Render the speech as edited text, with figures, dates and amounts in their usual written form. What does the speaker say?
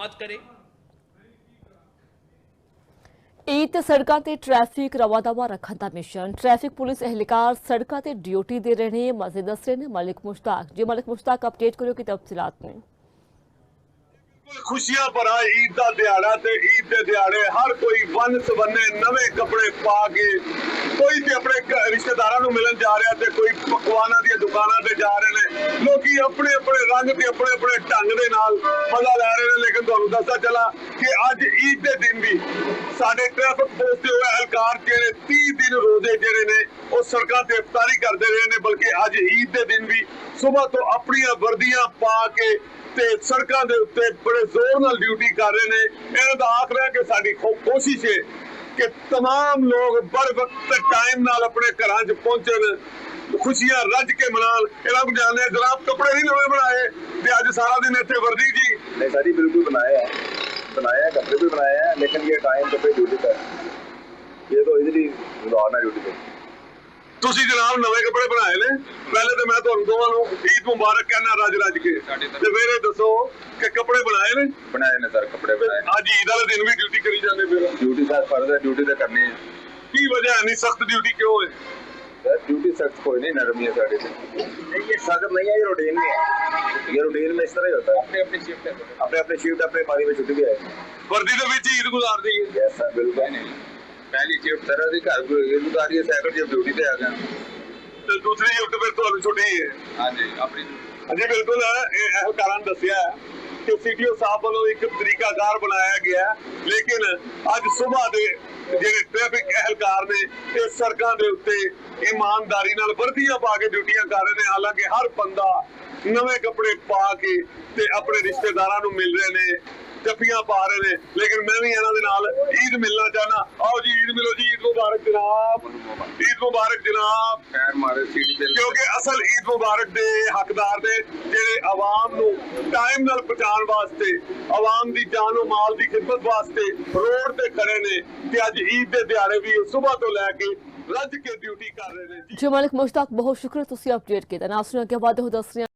बात करें ईद ते सड़कों ते ट्रैफिक रवा-दवा रखने का मिशन ट्रैफिक पुलिस एहलकार सड़कों ते ड्यूटी दे रहे हैं। मजे दस रहे हैं मलिक मुश्ताक जी। मलिक मुश्ताक अपडेट करो कि तफसीलात में खुशियां भरा ईद का दिहाड़ा ते ईद के दिहाड़े हर कोई वन सवन्ने नवे कपड़े पा के कोई ते अपने रिश्तेदारों को मिलन जा रहा ते कोई पकवाना दी दुकानां ते जा रहे हैं। लोग अपने अपने रंग ते अपने अपने ढंग दे नाल मजा लै रहे हैं। लेकिन तुहानूं दसदा चला कि अज ईद के दिन भी साडे ट्रैफिक पोस्ट ते एहलकार जेहड़े 30 दिन रोजे जेहड़े ने वो सड़कों ते इफ्तारी करते रहे हैं। बल्कि अज ईद के दिन भी सुबह तो अपनी वर्दियां पा के ते सड़कों के उत्ते बड़े जोर नाल ड्यूटी कर रहे हैं। इन्हां दा आखना है कि साडी कोशिश है कि तमाम लोग बर वक्त टाइम नाल अपने घरां च पहुंचन, खुशियां रज के मनान। इन्हां को जाने जनाब कपड़े नहीं नवे बनाए ते अज सारा दिन इत्थे वर्दी जी नहीं सारी बिल्कुल बनाया है कपड़े भी बनाए हैं, लेकिन ये टाइम कपड़े ड्यूटी का है। ये तो इधर ही गुजारना ड्यूटी पे। ਤੁਸੀਂ ਜਨਾਬ ਨਵੇਂ ਕੱਪੜੇ ਬਣਾਏ ਨੇ। ਪਹਿਲੇ ਤਾਂ ਮੈਂ ਤੁਹਾਨੂੰ ਦੋਵਾਂ ਨੂੰ ਈਦ ਮੁਬਾਰਕ ਕਹਿਣਾ ਰੱਜ ਰੱਜ ਕੇ ਤੇ ਮੇਰੇ ਦੱਸੋ ਕਿ ਕੱਪੜੇ ਬਣਾਏ ने सर कपड़े बनाए। ਅੱਜ ਈਦ ਵਾਲੇ ਦਿਨ ਵੀ ਡਿਊਟੀ ਕਰੀ ਜਾਂਦੇ ਫਿਰ ड्यूटी का फर्ज है, ड्यूटी तो करनी है ਕੀ ਵਜ੍ਹਾ ਹੈ ਨਹੀਂ सख्त ड्यूटी क्यों है? सर। ड्यूटी सख्त कोई नहीं, नरमी है साड़ी से। ये सख्त नहीं है, ये रूटीन में है। ये रूटीन में इस तरह ही होता है। अपने अपनी शिफ्ट है, अपने शिफ्ट अपने पारी में छुट्टी भी है। वर्दी ਦੇ ਵਿੱਚ ਈਦ ਗੁਜ਼ਾਰਦੀ ਹੈ। यस सर बिल्कुल नहीं। पहली शिफ्ट सर अभी घर गुजारी है, सेकंड शिफ्ट ड्यूटी पे आ गया ਤੇ ਦੂਸਰੀ ਸ਼ਿਫਟ ਫਿਰ ਤੁਹਾਨੂੰ ਛੁੱਟੀ ਹੈ। हाँ जी अपनी ਹਾਂਜੀ ਬਿਲਕੁਲ ਇਹ ਅਹਿਲਕਾਰਾਂ ਨੇ ਦੱਸਿਆ ਕਿ ਸੀਟੀਓ ਸਾਹਿਬ ਵੱਲੋਂ ਇੱਕ ਤਰੀਕਾਕਾਰ ਬਣਾਇਆ ਗਿਆ ਲੇਕਿਨ ਅੱਜ ਸਵੇਰ ਦੇ ਜਿਹੜੇ ਟ੍ਰੈਫਿਕ ਅਹਿਲਕਾਰ ਨੇ ਇਹ ਸੜਕਾਂ ਦੇ ਉੱਤੇ ਇਮਾਨਦਾਰੀ ਨਾਲ ਵਰਦੀਆਂ ਪਾ ਕੇ ਡਿਊਟੀਆਂ ਕਰ ਰਹੇ ਨੇ। ਹਾਲਾਂਕਿ ਹਰ ਬੰਦਾ ਨਵੇਂ ਕੱਪੜੇ ਪਾ ਕੇ ਤੇ ਆਪਣੇ ਰਿਸ਼ਤੇਦਾਰਾਂ ਨੂੰ ਮਿਲ ਰਹੇ ਨੇ, ਜੱਫੀਆਂ ਪਾ ਰਹੇ ਨੇ। ਲੇਕਿਨ ਮੈਂ ਵੀ ਇਹਨਾਂ ਦੇ ਨਾਲ ਈਦ ਮਿਲਣਾ ਚਾਹਨਾ। ਆਓ ਜੀ ਈਦ ਮਿਲੋ ਜੀ। ਈਦ ਮੁਬਾਰਕ ਜਨਾਬ, ਈਦ ਮੁਬਾਰਕ ਜਨਾਬ। पैर मारे सीढ़ी पे। ਕਿਉਂਕਿ ਅਸਲ ਈਦ ਮੁਬਾਰਕ ਦੇ ਹੱਕਦਾਰ ਦੇ ਜਿਹੜੇ ਆਵਾਮ ਨੂੰ ਟਾਈਮ ਨਾਲ ਪਹੁੰਚਾਉਣ ਵਾਸਤੇ, ਆਵਾਮ ਦੀ ਜਾਨ ਮਾਲ ਦੀ ਖਿਦਮਤ ਵਾਸਤੇ ਰੋਡ ਤੇ ਖੜੇ ਨੇ ਤੇ ਅੱਜ ਈਦ ਦੇ ਦਿਹਾੜੇ ਵੀ ਸਵੇਰ ਤੋਂ ਲੈ ਕੇ ਰੱਜ ਕੇ ਡਿਊਟੀ ਕਰ ਰਹੇ ਨੇ। जी मलिक मुश्ताक बहुत शुक्रिया तुसी अपडेट किया। नाज़रीन अगे वादे हो दस रहे हैं।